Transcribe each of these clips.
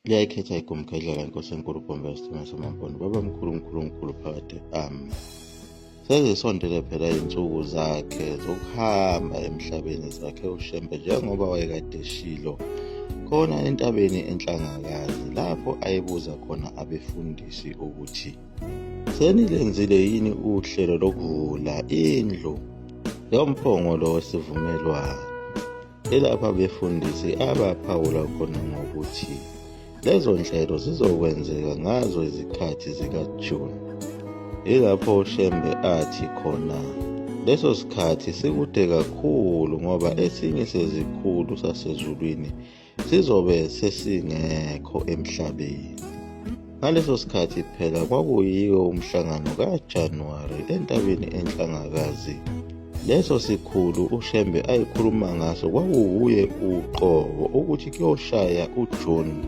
liyayikhetha igumkhedlela inkosi enkulu ubhombe isithima samampondo baba mkhulu phakade sezisondele phela iy'nsuku zakhe zokuhamba emhlabeni zakhe uShembe, njengoba wayekade eshilo khona entabeni eNhlangakazi lapho ayebuza khona abefundisi ukuthi senilenzile yini uhlelo lokuvula indlu yomphongolo wesivumelwano. Ilapha abefundisi abaphawula khona ngokuthi lezo nhlelo zizokwenzeka ngazo izikhathi zikaJuni. Ilapho uShembe athi khona leso sikhathi sikude kakhulu ngoba esinye sezikhulu sasezulwini sizobe sesingekho emhlabeni. Ngaleso sikhathi phela kwakuyiwo umhlangano kaJanuwari entabeni eNhlangakazi. Leso sikhulu uShembe ayikhuluma ngaso kwakuwuye uqobo ukuthi kuyoshaya uJuni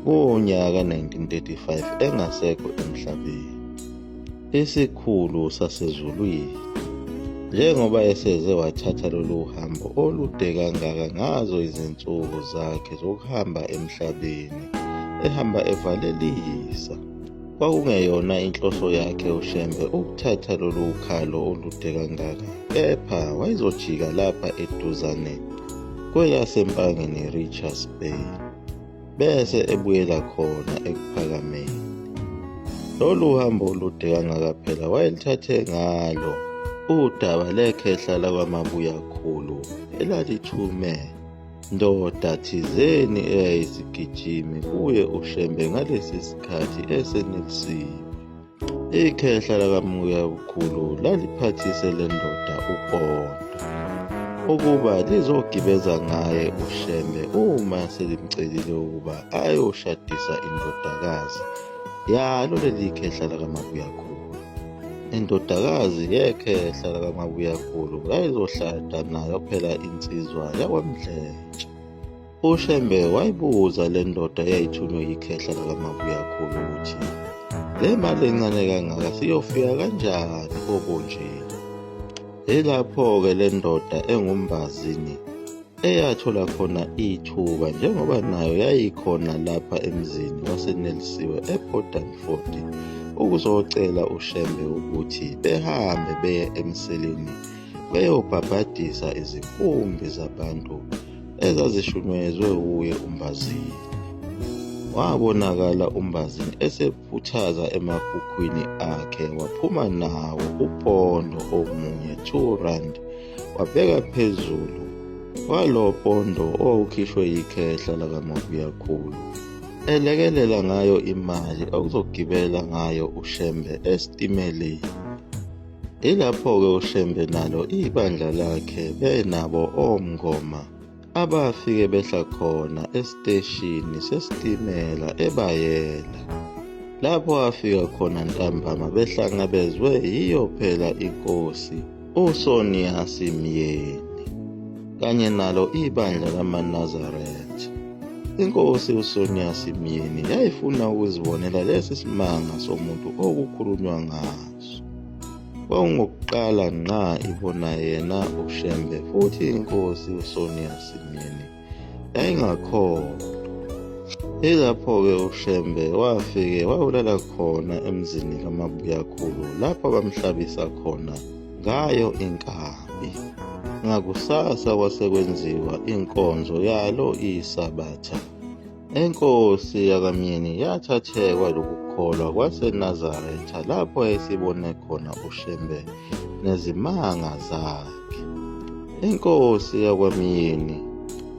ngonyaka 1935 engasekho emhlabeni. Isikhulu sasezulwini njengoba eseze wathatha lolu hambo olude kangaka ngazo izinsuku zakhe zokuhamba emhlabeni ehamba evalelisa, kwakungeyona inhloso yakhe uShembe ukuthatha lolu khalo olude kangaka, kepha wayezojika lapha eduzane kweyasempangeni Richards Bay bese ebuyela khona ekuphakameni. Lolu hambo olude kangaka phela wayelithathe ngalo udaba lekhehla lakwamabuyakhulu elalithume ndoda thizeni eyayisigijimi kuye uShembe ngalesi sikhathi esenelisiwe. Ikhehla lakabuyakhulu laliphathise le ndoda uPondo ukuba lizogibeza ngaye uShembe uma selimcelile ukuba ayoshadisa indodakazi yalo leli khehla lakamabuyakhulu. Indodakazi yekhehla lakamabuyakhulu yayizoshada nayo phela insizwa yakwaMdletshe. uShembe wayibuza le ndoda eyayithunywe yikhehla lakamabuyakhulu ukuthi le mali encane kangaka siyofika kanjani obunjini. Ilapho-ke le ndoda engumbazini eyathola khona ithuba njengoba nayo yayikhona lapha emzini wasenelisiwe ePortlandfort ukuzocela uShembe ukuthi behambe beye emseleni beyobhabhadisa izinkumbi zabantu ezazishunywezwe kuye umbazini. Wabonakala umbazini esephuthaza emakhukhwini akhe waphuma nawo uPondo omunye 2 rand wabeka phezulu kwalo Pondo owawukhishwe yikhehla lakamabuyakhulu elekelela ngayo imali okuzogibela ngayo uShembe esitimeleni. Ilapho-ke uShembe nalo ibandla lakhe benabo omngoma abafike behla khona esiteshini sesitimela eBayela. Lapho afika khona ntambama behlangabezwe yiyo phela inkosi uSonia Simeoni kanye nalo ibandla lamaNazaretha. Inkosi uSonia Simeoni yayifuna ukuzibonela lesi simanga somuntu okukhulunywa ngaso. Kwakungokuqala ngqa ibona yena uShembe, futhi inkosi uSonia Simeoni yayingakholwa. Ilapho-ke uShembe wafike wayolala khona emzini kamabuyakhulu lapho bamhlabisa khona ngayo inkambi. Ngakusasa kwasekwenziwa inkonzo yalo iSabatha. Inkosi yakamyeni yathathekwa lokukholwa kwaseNazaretha lapho esibone khona uShembe nezimanga zakhe. Inkosi yakwamyeni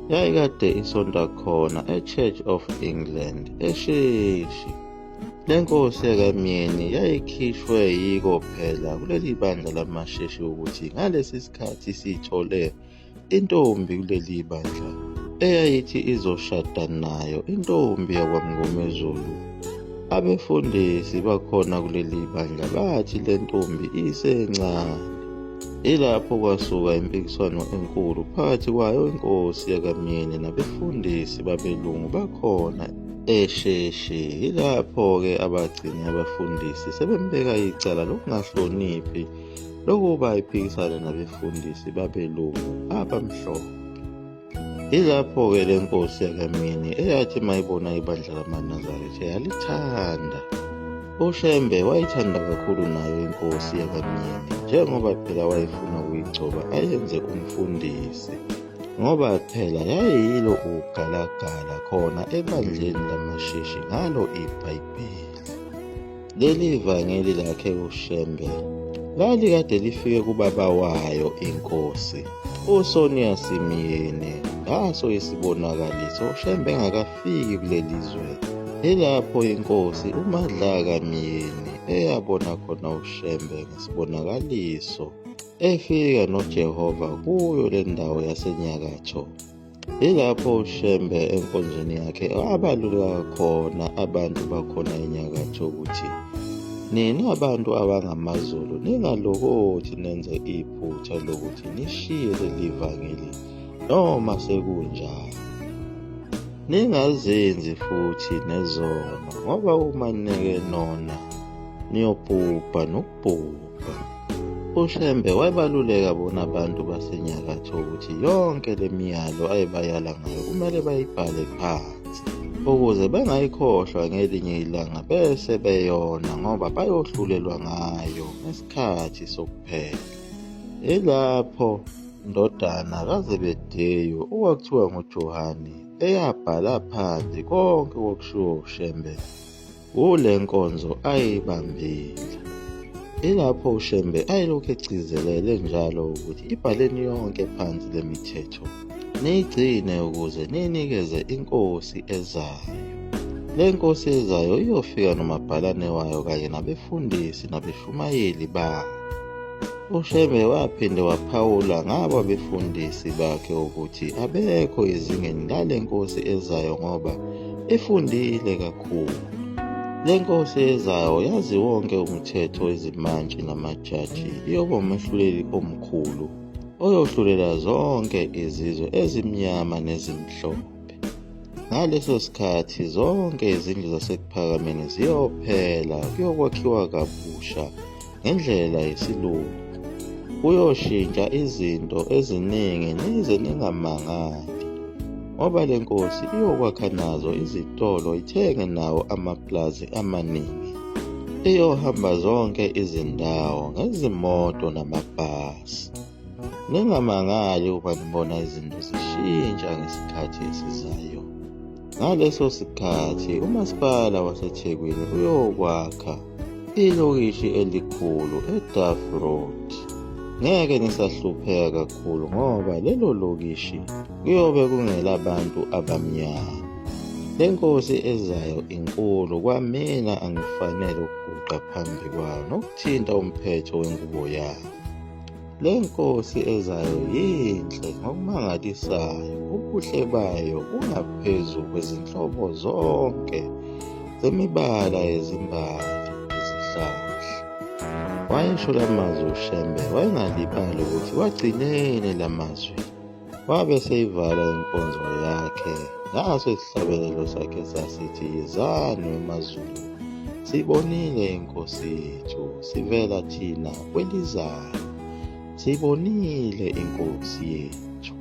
yayikade isonta khona eChurch of England eSheshi. Le nkosi yakamyeni yayikhishwe yiko phela kuleli bandla lamaSheshi ukuthi ngalesi sikhathi sithole intombi kuleli bandla eyayithi izoshada nayo intombi yakwaMngomezulu. Abefundisi bakhona kuleli bandla bathi le ntombi isencane. Ilapho kwasuka impikiswano enkulu phakathi kwayo inkosi yakamyeni nabefundisi babelungu bakhona eSheshi. Ilapho-ke abagcini abafundisi sebembeka icala lokungahloniphi lokuba iphikisane nabefundisi babelungu abamhlophe. Ilapho-ke le nkosi yakamini eyathi mayibona ibandla lamaNazaretha yalithanda. UShembe wayithanda kakhulu nayo inkosi yakamini, njengoba phela wayefuna ukuyigcoba ayenze umfundisi, ngoba phela yayiyilo ugalagala khona ebandleni lamasheshi ngalo iBhayibheli. Leli vangeli lakhe uShembe lalikade lifike kubaba wayo inkosi uSonia Simiyene ngaso isibonakaliso uShembe engakafiki kuleli zwe. Ilapho inkosi uMadlaka Miyeni eyabona khona uShembe ngesibonakaliso efika noJehova kuyo le ndawo yasenyakatho. Ilapho uShembe enkonzweni yakhe abaluleka khona abantu bakhona enyakatho ukuthi nina abantu abangamaZulu ningalokothi nenze iphutha lokuthi nishiye leli vangeli noma sekunjalo. Ningazenzi futhi nezono, ngoba uma nineke nona niyobhubha nokubhubha. uShembe wayebaluleka bona abantu basenyakatho ukuthi yonke le miyalo ayebayala ngayo kumele bayibhale phansi ukuze bengayikhohlwa ngelinye ilanga bese beyona, ngoba bayohlulelwa ngayo ngesikhathi sokuphela. Ilapho indodana kaZebedeyu okwakuthiwa nguJohane eyabhala phansi konke okushiwo uShembe kule nkonzo ayibambile. Ilapho uShembe ayelokhu egcizelele njalo ukuthi ibhaleni yonke phansi le mithetho niyigcine ukuze niyinikeze inkosi ezayo. Le nkosi ezayo iyofika nomabhalane wayo kanye nabefundisi nabeshumayeli bayo. uShembe waphinde waphawula ngabo abefundisi bakhe ukuthi abekho ezingeni lale nkosi ezayo ngoba ifundile kakhulu. Le nkosi ezayo yazi wonke umthetho wezimantshi namajaji, iyoba umehluleli omkhulu oyohlulela zonke izizwe ezimnyama nezimhlophe. Ngaleso sikhathi zonke izindlu zasekuphakameni ziyophela, kuyokwakhiwa kabusha ngendlela yesilungu. Kuyoshintsha izinto eziningi nize ningamangali, ngoba le nkosi iyokwakha nazo izitolo, ithenge nawo amaplazi amaningi, iyohamba zonke izindawo ngezimoto namabhasi. Ningamangali uma nibona izinto zishintsha ngesikhathi esizayo. Ngaleso sikhathi umasipala waseThekwini uyokwakha ilokishi elikhulu eDuff Road. Ngeke nisahlupheka kakhulu ngoba lelo lokishi kuyobe kungelabantu abamnyama. Le nkosi ezayo inkulu, kwamina angifanele ukuguqa phambi kwayo nokuthinta umphetho wengubo yayo. Le nkosi ezayo yinhle ngokumangalisayo, ubuhle bayo bungaphezu kwezinhlobo zonke zemibala yezimbali ezihlahla. Wayesho la mazwi uShembe wayengalibali ukuthi wagcineni la mazwi. Wabe seyivala inkonzo yakhe ngaso isihlabelelo sakhe sasithi, yizani wemaZulu, sibonile inkosi yethu, sivela thina kwelizayo, sibonile inkosi yethu.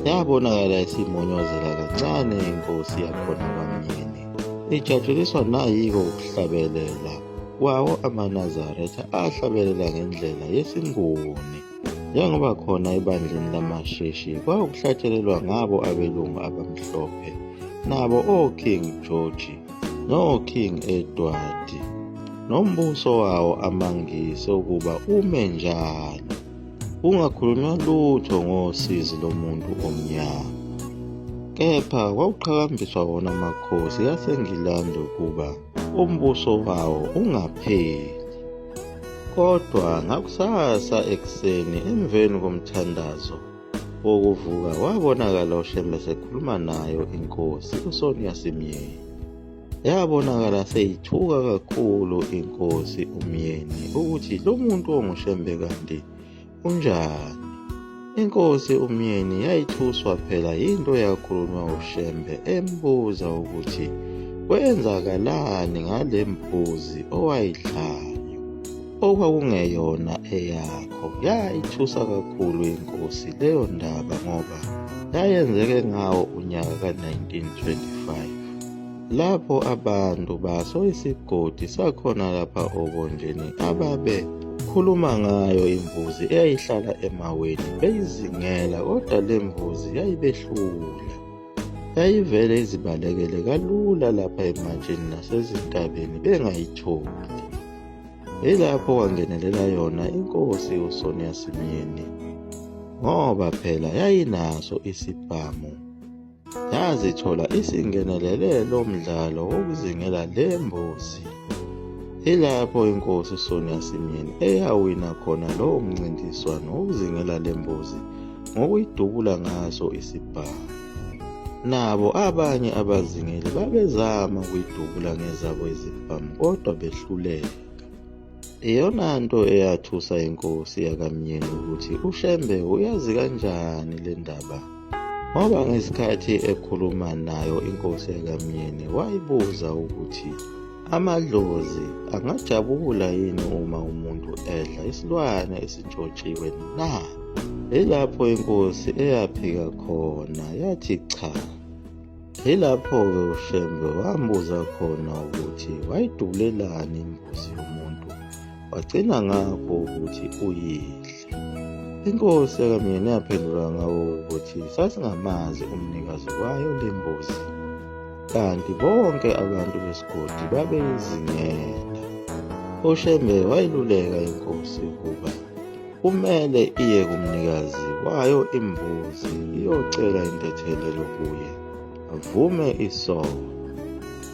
Yabonakala isimonyozela kancane inkosi yakhona kwaMyeni, ijatshuliswa nayiko ukuhlabelela kwawo amaNazaretha ahlabelela ngendlela yesinguni, njengoba khona ebandleni lamasheshi kwakuhlatshelelwa ngabo abelungu abamhlophe, nabo oKing George noKing Edward, nombuso wawo amangisi ukuba ume njalo, kungakhulunywa lutho ngosizi lomuntu omnyama. Kepha kwakuqhakambiswa wona amakhosi aseNgilandi ukuba umbuso wawo ungapheli. Kodwa ngakusasa ekuseni emveni komthandazo wokuvuka wabonakala uShembe sekhuluma nayo inkosi uSonia Simiyeni. Yabonakala seyithuka kakhulu inkosi uMyeni ukuthi lo muntu onguShembe kanti unjani. Inkosi uMyeni yayithuswa phela into yakhulunywa uShembe, embuza ukuthi kwenzakalani ngale mbuzi owayidlayo okwakungeyona eyakho. Yayithusa kakhulu inkosi leyo ndaba ngoba yayenzeke ngawo unyaka ka-1925 lapho abantu baso isigodi sakhona lapha obonjeni ababe khuluma ngayo imbuzi eyayihlala emaweni beyizingela, kodwa le mbuzi yayibehlula. Yayivele izibalekele kalula lapha emanjeni nasezintabeni bengayitholi. Yilapho kwangenelela yona inkosi uSonia Simyeni, ngoba phela yayinaso isibhamu. Yazithola isingenelele lo mdlalo wokuzingela le mbuzi. Yilapho inkosi uSonia Simyeni eyawina khona lowo mncintiswano wokuzingela le mbuzi ngokuyidubula ngaso isibhamu. Nabo abanye abazingeli babezama ukuyidubula ngezabo izibhamu kodwa behluleka. Iyona nto eyathusa inkosi yakaMyeni ukuthi uShembe uyazi kanjani le ndaba, ngoba ngesikhathi ekhuluma nayo inkosi yakaMyeni wayibuza ukuthi amadlozi angajabula yini uma umuntu edla isilwane esintshotshiwe na? Yilapho inkosi eyaphika khona yathi cha. Yilapho-ke uShembe wambuza khona ukuthi wayidubulelani imbuzi yomuntu, wagcina ngakho ukuthi uyidle. Inkosi yakaMyeni yaphendula ngawo ukuthi sasingamazi umnikazi wayo le mbuzi, kanti bonke abantu besigodi babeyizingela. uShembe wayiluleka inkosi ukuba kumele iye kumnikazi wayo imbuzi iyocela intethelelo kuye, avume isono.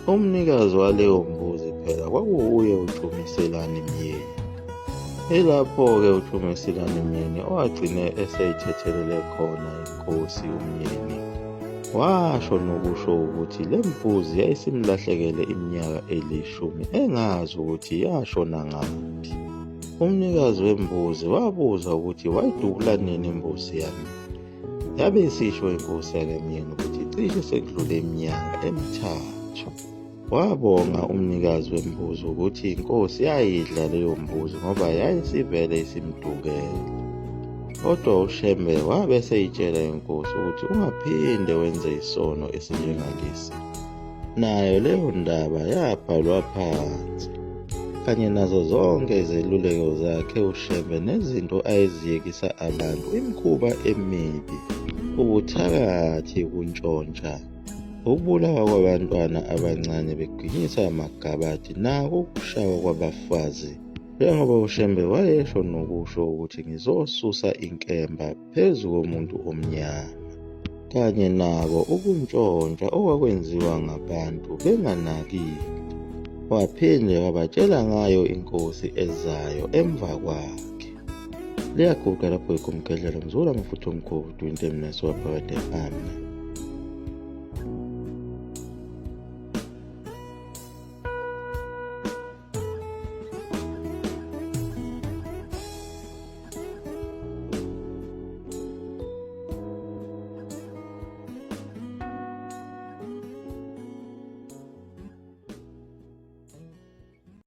Umnikazi waleyo mbuzi phela kwakuwuye uTshumiselani Myeni. Yilapho-ke uTshumiselani Myeni owagcine eseyithethelele khona inkosi uMyeni, washo nokusho ukuthi le mbuzi yayisimlahlekele iminyaka 10 engazi ukuthi yashona ngaphi. Umnikazi wembuzi wabuza ukuthi wayidubula nini imbuzi yami. Yabe isisho inkosi yakaMyeni ukuthi cishe sekudlule iminyaka 3. Wabonga umnikazi wembuzi ukuthi inkosi yayidla leyo mbuzi ngoba yayisivele isimdukele. Kodwa uShembe wabe seyitshela inkosi ukuthi ungaphinde wenze isono esinjengalesi. Nayo leyo ndaba yabhalwa phansi, kanye nazo zonke izeluleko zakhe uShembe nezinto ayeziyekisa abantu, imikhuba emibi, ubuthakathi, ukuntshontsha, ukubulawa kwabantwana abancane beginyisa amagabadi, nako ukushawa kwabafazi. Njengoba uShembe wayesho nokusho ukuthi ngizosusa inkemba phezu komuntu omnyama, kanye nako ukuntshontsha okwakwenziwa ngabantu benganakile. Waphinde wabatshela ngayo inkosi ezayo emva kwakhe. Liyaguqa lapho ikumgedlela mzula amafutha omkhulu into emnesi waphakade amna.